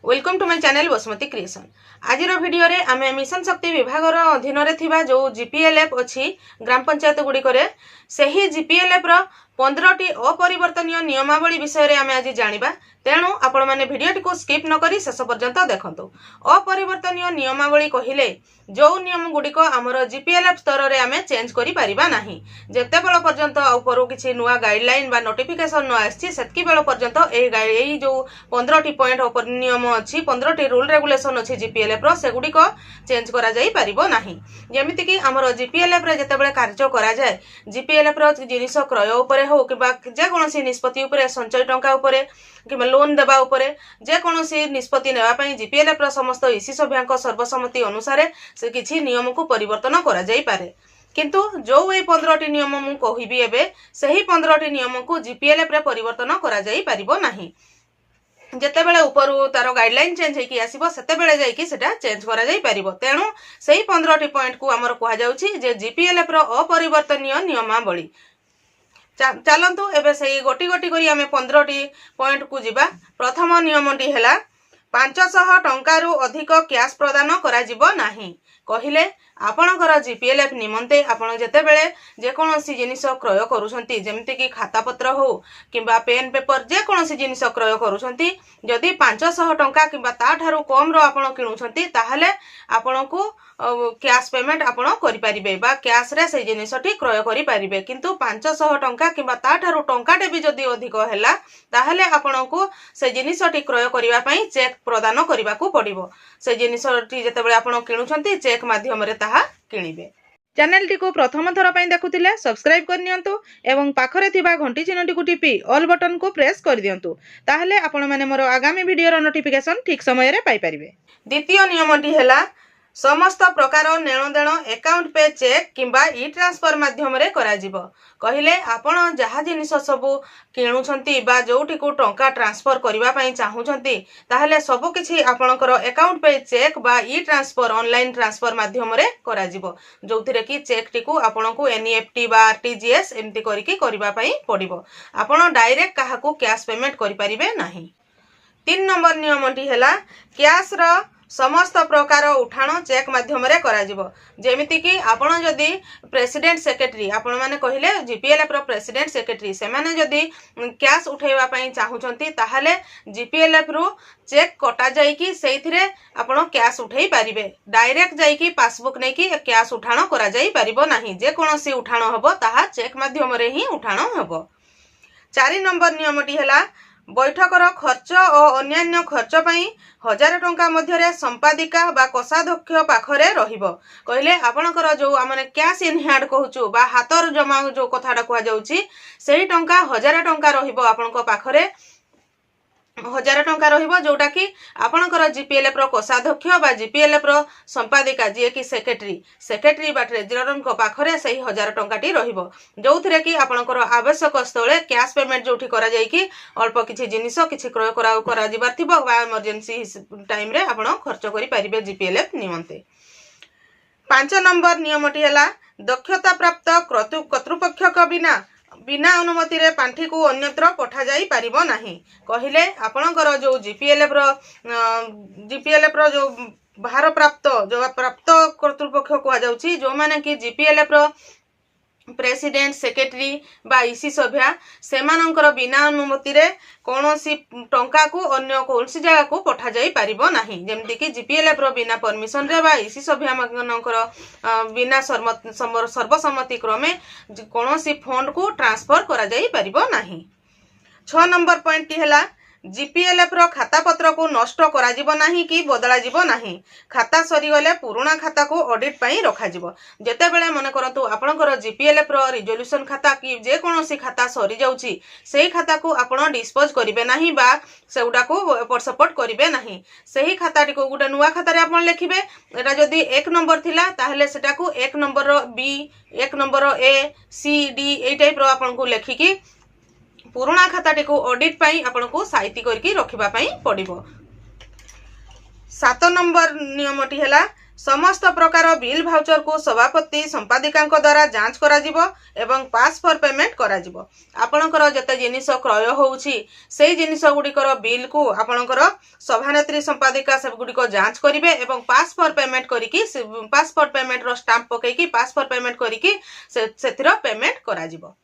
Welcome to my channel Basumati creation. आज video रे आमे मिशन शक्ति विभाग अधीन रे थिबा जो जीपीएलएफ अछि ग्राम पंचायत गुड़िक सही जीपीएलएफ रो 15टी अपरिवर्तनीय नियमावली विषय रे आमे आज जानिबा। तेणु आपण माने वीडियोटी को स्किप न करी शेष पर्यंत देखंतु। अपरिवर्तनीय नियमावली कहिले जो नियम गुड़िक आमर जीपीएलएफ स्तर रे आमे चेंज करि परिबा नाही। जेते बेल पर्यंत ऊपर किछि नुवा गाइडलाइन बा नोटिफिकेशन न आछि सेतकी बेल पर्यंत एई जो 15टी पॉइंट ऊपर नियम अछि 15टी रूल रेगुलेशन अछि जीपीएलएफ रो से गुड़िक चेंज करा जाई परिबो नाही। जेमिति कि आमर जीपीएलएफ रे जेते बेले कार्य करा जाय जीपीएलएफ रो जिनिस क्रय उपरे हो किबा जे कोनोसी निष्पत्ति उपरे संचय टंका उपरे कि लोन देवा उपरे जे कोनोसी निष्पत्ति नेवा पई जीपीएलएफ रो समस्त ईसी सभ्यांक सर्वसम्मति अनुसार से किछि नियम को परिवर्तन करा जाई पारे। किंतु जो ए 15टी नियम मु कहिबी एबे सही 15टी नियम को जीपीएलएफ रे परिवर्तन करा जाई परिबो नाही। जेते बेले ऊपर तार गाइडलाइन चेंज होई आसीबो सेते बेले जाई कि सेटा चेंज करा जाई परिबो। तेणु सही 15टी पॉइंट को हमर कहा जाउछि जे जीपीएलएफ रो अपरिवर्तनीय नियमावली। चलंतु एबे सही गोटी गोटी करी आमे 15टी पॉइंट को जिबा। प्रथम नियमटी हैला 500 टंका रु अधिक कैश प्रदान करा जिवो नाही। कहिले आपणकर जीपीएलएफ निमंते आपण जेते बेले जे कोनोसी जिनिस क्रय करूछंती जेमति कि खाता पत्र हो किबा पेन पेपर जे कोनोसी जिनिस क्रय करूछंती जदि 500 टंका किबा ता ठारू कम रो आपण किणुछंती ताहले आपणको कैश पेमेंट आपण करि परिबे बा कैश रे से जिनिसटी क्रय करि परिबे। किंतु 500 टंका किबा ता ठारू टंकाटे भी जदि अधिक हैला ताहले आपणको से जिनिसटी क्रय करिवा पई चेक प्रदान करिवाकू पड़िबो। से जिनिसटी जेते बेले आपण किणुछंती चेक माध्यम रे ताहा किणिबे। चैनल टी को प्रथम थर पई देखुथिले सब्सक्राइब कर नियंतु एवं पाखरे थिबा घंटी चिन्हटी को टिपी ऑल बटन को प्रेस कर दियंतु ताहले आपण माने मोर आगामी वीडियो रो नोटिफिकेशन ठीक समय रे पाई परिबे। द्वितीय नियमटी हैला समस्त प्रकार नेणदेण अकाउंट पे चेक किंबा ई ट्रांसफर माध्यम रे करा जिवो। कहिले आपण जहा जिनिस सबु किणुछंती बा जोठी को टंका ट्रांसफर करिवा पई चाहुछंती ताहले सबु किछि आपणकर अकाउंट पे चेक बा ई ट्रांसफर ऑनलाइन ट्रांसफर माध्यम रे करा जिवो। जोथिरे कि चेक टी को आपणको एनईएफटी बा आरटीजीएस एमती करिकि करिवा पई पड़िबो। आपण डायरेक्ट काहाकू कैश पेमेंट करि परिबे नाही। 3 नंबर नियमटी हैला कैश रो समस्त प्रकार उठाण चेक माध्यम रे करा जिवो। जेमिति कि आपण जदि प्रेसिडेंट सेक्रेटरी आपण माने कहिले जीपीएलएफ रो प्रेसिडेंट सेक्रेटरी से माने जदि कैश उठेवा पई चाहुचंती ताहले जीपीएलएफ रो चेक कटा जाई कि सेइथिरे आपण कैश उठेई परिबे। डायरेक्ट जाई कि पासबुक नै कि कैश उठाण करा जाई परिबो नाही। जे कोनोसी उठाण हबो ताहा चेक माध्यम रे ही उठाण हबो। 4 नंबर नियमटी हैला बैठकर खर्च और अन्यान्य खर्च पई 1000 टंका मध्य संपादिका बा कोषाध्यक्ष पाखरे रहिबो। कहले आपणकर जो आमने कैश इन हैंड कहूचु बा हातर जमा जो कथाटा कहा जाउची सेही टंका 1000 टंका रहिबो आपणको पाखरे 1000 टंका रहिबो जोटा कि आपणकर जीपीएलएफ रो कोषाध्यक्ष बा जीपीएलएफ रो संपादिका जे कि सेक्रेटरी बा ट्रेजरर को पाखरे सही 1000 टंकाटी रहिबो। जोथिरे कि आपणकर आवश्यक स्थले कैश पेमेंट जोठी करा जाई कि अल्प किछि जिनिस किछि क्रय करा जिबार थिबो बा इमरजेंसी टाइम रे आपण खर्च करि परिबे जीपीएलएफ निमंते। 5 नंबर नियमटी हैला दक्षता प्राप्त कर्तृपक्ष बिना अनुमति रे पांठी को अन्यत्र पठा जाई परिबो नाही। कहिले आपणकर जो जीपीएलएफ रो जो भार प्राप्त जो प्राप्त कर्तृपक्ष कहा जाउची जो माने कि जीपीएलएफ रो प्रेसिडेंट सेक्रेटरी बा ईसी सभ्या सेमानंकर बिना अनुमति रे कोनोसी टंका को अन्य कोनसी जगह को पठा जाई परिबो नाही। जेमति कि जीपीएलएफ रो बिना परमिशन रे बा ईसी सभ्या मानकर बिना सर्वसम्मति क्रमे कोनोसी फंड को ट्रांसफर करा जाई परिबो नाही। 6 नंबर पॉइंट हैला जीपीएलएफ रो खाता पत्र को नष्ट करा जिवो नाही कि बदला जिवो नाही। खाता सरी गले पुराना खाता को ऑडिट पई रखा जिवो। जेते बेले मन करतु आपणकर जीपीएलएफ रो रिजोल्यूशन खाता कि जे कोनोसी खाता सरी जाउची सेही खाता को आपण डिस्पोज करिवे नाही बा सेउडा को एपट सपोर्ट करिवे नाही। सेही खाताटी को गुटे नुवा खाता रे आपण लेखिबे। एटा जदी 1 नंबर थिला ताहले सेटा को 1 नंबर रो बी 1 नंबर रो A C D A type रो आपण को लेखिकी पुराना खाताटी को ऑडिट पाई आपण को साइती करके रखिबा पाई पड़िबो। 7 नंबर नियमटी हैला समस्त प्रकार बिल भाउचर को सभापति संपादिका द्वारा जांच करा जिवो एवं पास फॉर पेमेंट करा जिवो। आपणकर जते जिनिस क्रय होउछि सेही जिनिस गुडिकर बिल को आपणकर सभानेत्री संपादिका सब गुडिको जांच करिवे एवं पास फॉर पेमेंट करिकि पास फॉर पेमेंट रो स्टाम्प पकेकी पास फॉर पेमेंट करिकि सेथिरो पेमेंट करा जिवो।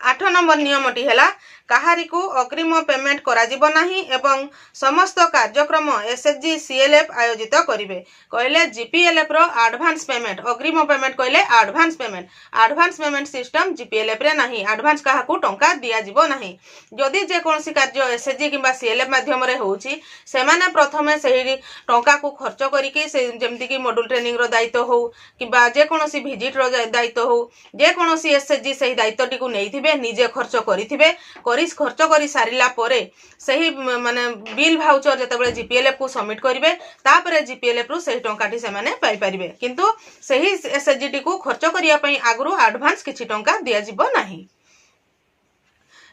8 नंबर नियमटी हैला काहारी को अग्रिम पेमेंट करा जिवो नाही एवं समस्त कार्यक्रम एसएचजी सीएलएफ आयोजित करिवे। कहले जीपीएलएफ रो एडवांस पेमेंट अग्रिम पेमेंट कहले एडवांस पेमेंट सिस्टम जीपीएलएफ रे नाही। एडवांस काहा को टंका दिया जिवो नाही। जदि जे कोनसी कार्य एसएचजी किबा सीएलएफ माध्यम रे होउची से माने प्रथमे सेही टंका को खर्च करिकि से जेमति कि मॉड्यूल ट्रेनिंग रो दायित्व हो किबा जे कोनसी विजिट रो दायित्व हो जे कोनसी एसएचजी सेही दायित्वटी को नेइथिबे निजे खर्च करिथिबे खर्च करी सारिला परे सही माने बिल भाउचर जतबेले जीपीएलएफ को सबमिट करिवे तापरे जीपीएलएफ रु सही टंकाटी से माने पाई परिबे किंतु सही एसएचजी को खर्च करिया पई आगरु एडवांस किछि टंका दिया जिवो नाही।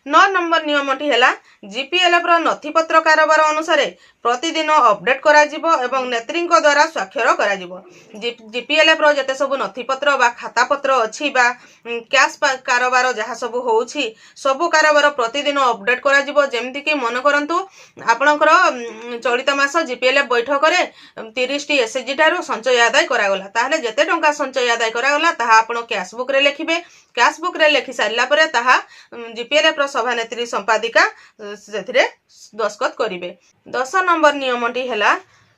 9 नंबर नियमटी हैला जीपीएलएफ रो नथिपत्र कारोबार अनुसार प्रतिदिन अपडेट करा जिवो एवं नेत्रींक द्वारा स्वाक्षर करा जिवो। जीपीएलएफ रो जते सब नथिपत्र बा खाता पत्र अछि बा कैश कारोबार जहा सब होउछि सब कारोबार प्रतिदिन अपडेट करा जिवो। जेमति कि मन करंतु आपणकर चलित मास जीपीएलएफ बैठक रे 30 टी एसएचजी टारो संचय आदाय करा गला ताहले जते टंका संचय आदाय करा गला ताहा आपण कैश बुक रे लिखिबे। कैश बुक रे लिखि सारिला परे ताहा जीपीएलएफ रो सभानेत्री संपादिका सेथिरे दस्खत करिवे। 10 नंबर नियमटी हैला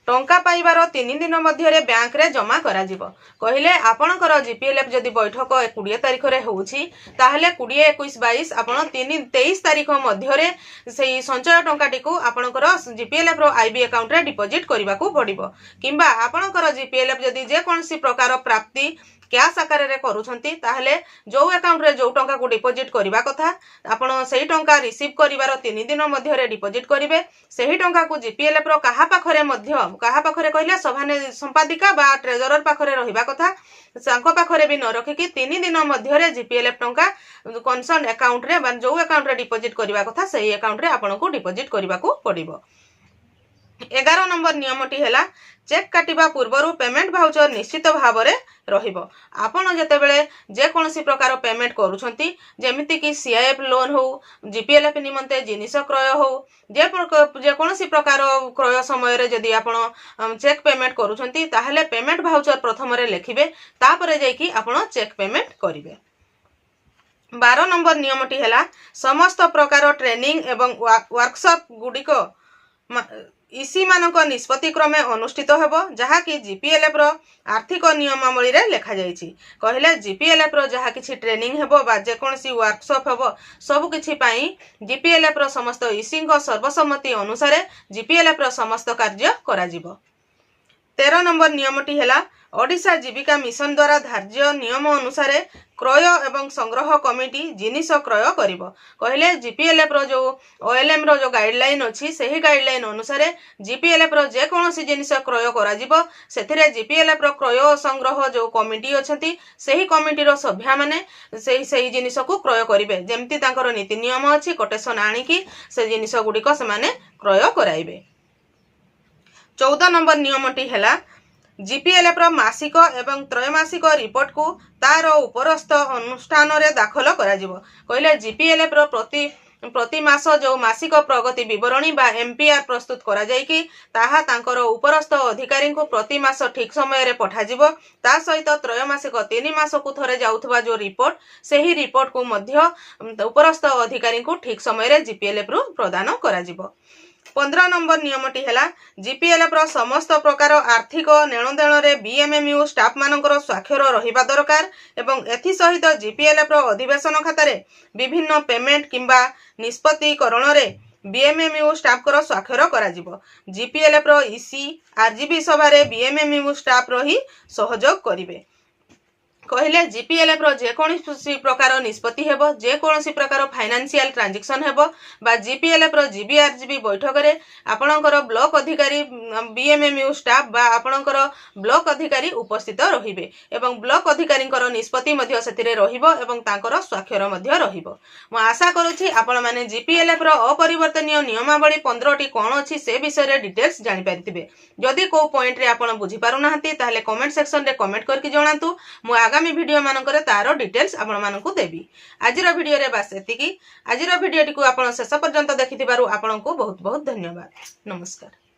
टंका पाइबार 3 दिन मध्य बैंक रे जमा करा जिवो। कहले आपणकर जीपीएलएफ जदि बैठक 20 तारिख रे होउछि ताहले 20, 21, 22 आपण 23 तारिख मध्य रे सेही संचय टंकाटी को आपणकर जीपीएलएफ रो आईबी अकाउंट रे डिपॉजिट करबा को पड़िबो किंबा आपणकर जीपीएलएफ जदि जे कोनसी प्रकार प्राप्ति कैश आकार रे करूछंती ताहले जो अकाउंट रे जो टंका को डिपॉजिट करबा कथा आपण सेही टंका रिसीव करिवार 3 दिन मध्य रे डिपॉजिट करिवे। सेही टंका को जीपीएलएफ रो कहा पाखरे कहले सभाने संपादिका बा ट्रेजरर पाखरे रहिबा कथा सांको पाखरे भी न रखि कि 3 दिन मध्य रे जीपीएलएफ टंका कंसर्न अकाउंट रे बा जो अकाउंट रे डिपॉजिट करबा कथा सेही अकाउंट रे आपण को डिपॉजिट करबा को पड़िबो। 11 नंबर नियमटी हैला चेक काटिबा पूर्वरु पेमेंट भाउचर निश्चित भाव में रहिबो। आपण जतेबेले जे कोनसी प्रकार पेमेंट करूछंती जेमिति कि सीआईएफ लोन हो जीपीएलएफ निमंते जिनिस क्रय हो जे कोनसी प्रकार क्रय समय रे जदि आपण चेक पेमेंट करूछंती ताहले पेमेंट भाउचर प्रथम रे लिखिबे तापरे जाईकी आपण चेक पेमेंट करिवे। 12 नंबर नियमटी हैला समस्त प्रकार ट्रेनिंग एवं वर्कशॉप गुडिको इसी मानक निष्पत्ति क्रमे अनुष्ठित हेबो जहा कि जीपीएलएफ रो आर्थिक नियमावली रे लेखा जायछि। कहले जीपीएलएफ रो जहा किछि ट्रेनिंग हेबो बा जे कोनसी वर्कशॉप हेबो सब किछि पई जीपीएलएफ रो समस्त इसी सर्वसम्मति अनुसार जीपीएलएफ रो समस्त कार्य करा जिवो। 13 नंबर नियमटी हैला ओडिशा जीविका मिशन द्वारा धार्य नियम अनुसार क्रय एवं संग्रह कमिटी जिनिस क्रय करिवो। कहले जीपीएलएफ रो जो ओएलएम रो जो गाइडलाइन अछि सेही गाइडलाइन अनुसार जीपीएलएफ रो जे कोनसी जिनिस क्रय करा जिवो सेथिरे जीपीएलएफ रो क्रय संग्रह जो कमिटी अछंती सेही कमिटी रो सभ्या माने सेही जिनिस को क्रय करिवे। जेमति तांकर नीति नियम अछि कोटेशन आनी कि से जिनिस गुडी को से माने क्रय कराइबे। 14 नंबर नियमटी हैला जीपीएलएफ रो मासिक एवं त्रैमासिक रिपोर्ट को तार उपरस्थ अनुष्ठान रे दाखल करा जिवो। कहले जीपीएलएफ रो प्रति मास जो मासिक प्रगति विवरणी बा एमपीआर प्रस्तुत करा जाय कि ताहा तांकर उपरस्थ अधिकारी को प्रति मास ठीक समय रे पठा जिवो। ता सहित त्रैमासिक 3 मास को थरे जाउथबा जो रिपोर्ट सेही रिपोर्ट को मध्य उपरस्थ अधिकारी को ठीक समय रे जीपीएलएफ रो प्रदान करा जिवो। 15 नंबर नियमटी हैला जीपीएलएफ रो समस्त प्रकार आर्थिक नेणदेण रे बीएमएमयू स्टाफ मानकर स्वाक्षर रहिबा दरकार एवं एथि सहित जीपीएलएफ रो अधिवेशन खाता रे विभिन्न पेमेंट किंबा निष्पत्ति करण रे बीएमएमयू स्टाफ कर स्वाक्षर करा जिवो। जीपीएलएफ रो ईसी आरजीबी सभा रे बीएमएमयू स्टाफ रही सहयोग करिवे। कहले जीपीएलएफ रो जेकोसी प्रकार निष्पत्ति हेबो जेकोसी प्रकार फाइनेंशियल ट्रांजैक्शन हेबो बा जीपीएलएफ रो जीबीआरजीबी बैठक रे आपणकर ब्लॉक अधिकारी बीएमएमयू स्टाफ बा आपणकर ब्लॉक अधिकारी उपस्थित रहिबे एवं ब्लॉक अधिकारींकर निष्पत्ति मध्ये सेतिरे रहिबो एवं तांकर स्वाक्षर मध्ये रहिबो। म आशा करूछि आपण माने जीपीएलएफ रो अपरिवर्तनीय नियमावली 15 टी कोन अछि से विषय रे डिटेल्स जानि पारिथिबे। जदि को पॉइंट रे आपण बुझी पारु नाहंती ताले कमेंट सेक्शन रे कमेंट करके जणांतु मु आगामी वीडियो मानकर तारो डिटेल्स आपण मानकु देबी। आजिर वीडियो रे बास एतिकी। आजिर वीडियो टी को आपण शेष पर्यंत देखिथिबारु आपनकु बहुत बहुत धन्यवाद। नमस्कार।